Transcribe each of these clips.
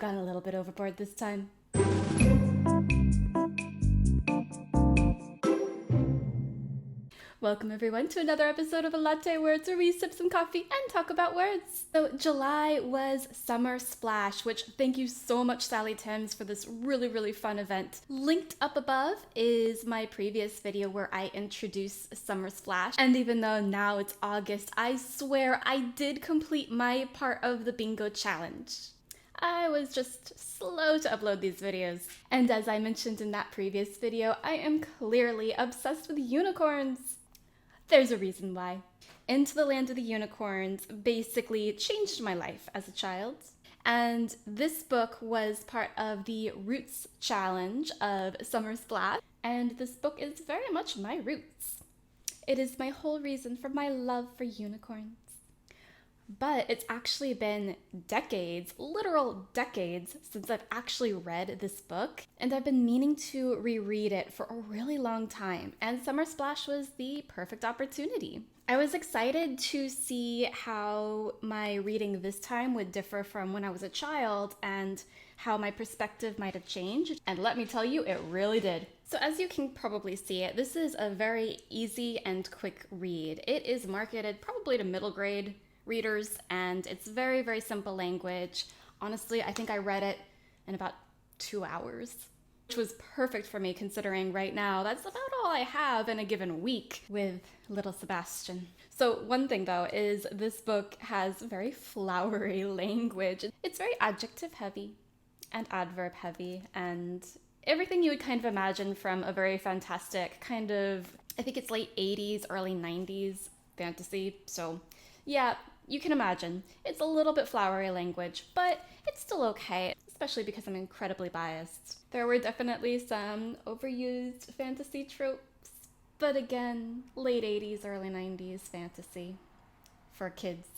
gone a little bit overboard this time. Welcome everyone to another episode of A Latte Words, where we sip some coffee and talk about words. So July was Summer Splash, which thank you so much Sally Thames for this really fun event. Linked up above is my previous video where I introduce Summer Splash. And even though now it's August, I swear I did complete my part of the bingo challenge. I was just slow to upload these videos. And as I mentioned in that previous video, I am clearly obsessed with unicorns. There's a reason why. Into the Land of the Unicorns basically changed my life as a child. And this book was part of the Roots Challenge of Summer Splash. And this book is very much my roots. It is my whole reason for my love for unicorns. But it's actually been decades, literal decades, since I've actually read this book, and I've been meaning to reread it for a really long time, and Summer Splash was the perfect opportunity. I was excited to see how my reading this time would differ from when I was a child and how my perspective might have changed, and let me tell you, it really did. So as you can probably see, this is a very easy and quick read. It is marketed probably to middle grade readers, and it's very simple language. Honestly, I think I read it in about 2 hours, which was perfect for me considering right now that's about all I have in a given week with little Sebastian. So one thing though is this book has very flowery language. It's very adjective heavy and adverb heavy and everything you would kind of imagine from a very fantastic kind of, I think it's late 80s, early 90s fantasy. So yeah, you can imagine. It's a little bit flowery language, but it's still okay, especially because I'm incredibly biased. There were definitely some overused fantasy tropes, but again, late 80s, early 90s fantasy for kids.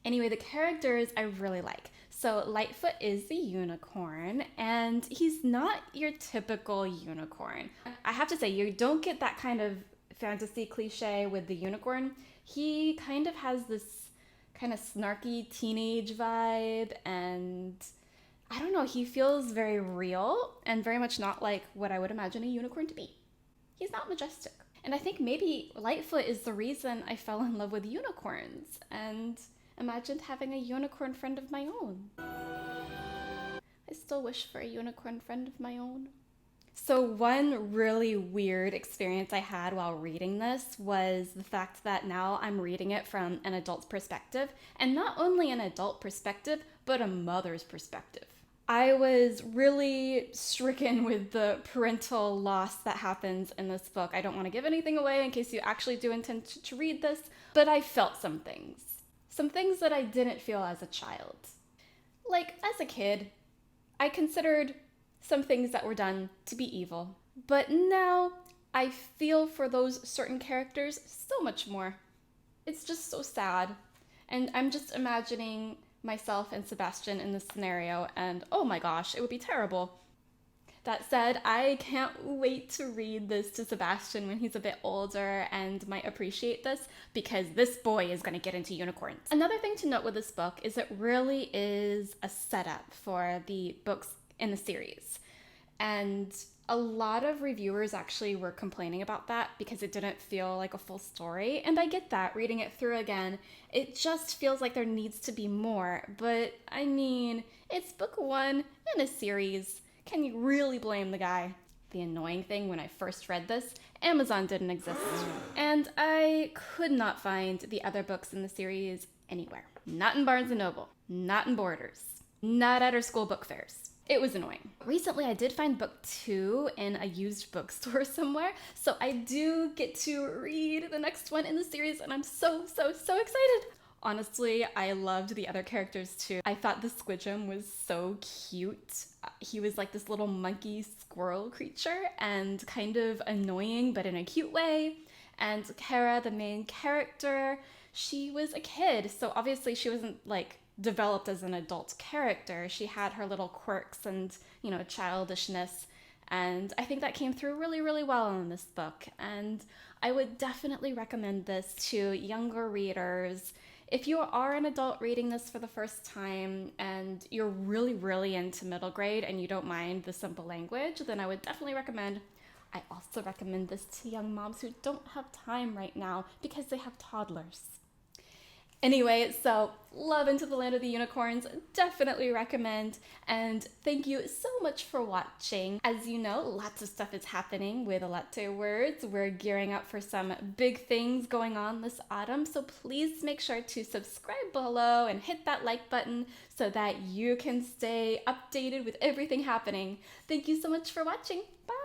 Anyway, the characters I really like. So Lightfoot is the unicorn, and he's not your typical unicorn. I have to say, you don't get that kind of fantasy cliche with the unicorn. He kind of has this kind of snarky teenage vibe, and I don't know, he feels very real and very much not like what I would imagine a unicorn to be. He's not majestic. And I think maybe Lightfoot is the reason I fell in love with unicorns and imagined having a unicorn friend of my own. I still wish for a unicorn friend of my own. So one really weird experience I had while reading this was the fact that now I'm reading it from an adult's perspective, and not only an adult perspective, but a mother's perspective. I was really stricken with the parental loss that happens in this book. I don't want to give anything away in case you actually do intend to read this, but I felt some things. Some things that I didn't feel as a child. Like, as a kid, I considered some things that were done to be evil. But now I feel for those certain characters so much more. It's just so sad. And I'm just imagining myself and Sebastian in this scenario, and oh my gosh, it would be terrible. That said, I can't wait to read this to Sebastian when he's a bit older and might appreciate this, because this boy is going to get into unicorns. Another thing to note with this book is it really is a setup for the books in the series. And a lot of reviewers actually were complaining about that because it didn't feel like a full story. And I get that, reading it through again, it just feels like there needs to be more. But I mean, it's book one in a series. Can you really blame the guy? The annoying thing when I first read this, Amazon didn't exist. And I could not find the other books in the series anywhere. Not in Barnes & Noble, not in Borders, not at our school book fairs. It was annoying. Recently, I did find book 2 in a used bookstore somewhere, so I do get to read the next one in the series, and I'm so excited. Honestly, I loved the other characters too. I thought the Squidgem was so cute. He was like this little monkey squirrel creature and kind of annoying, but in a cute way. And Kara, the main character, she was a kid, so obviously she wasn't like developed as an adult character. She had her little quirks and, you know, childishness, and I think that came through really well in this book. And I would definitely recommend this to younger readers If you are an adult reading this for the first time and you're really into middle grade and you don't mind the simple language, then I would definitely recommend. I also recommend this to young moms who don't have time right now because they have toddlers. Anyway, so love Into the Land of the Unicorns, definitely recommend, and thank you so much for watching. As you know, lots of stuff is happening with Latte Words. We're gearing up for some big things going on this autumn, so please make sure to subscribe below and hit that like button so that you can stay updated with everything happening. Thank you so much for watching. Bye!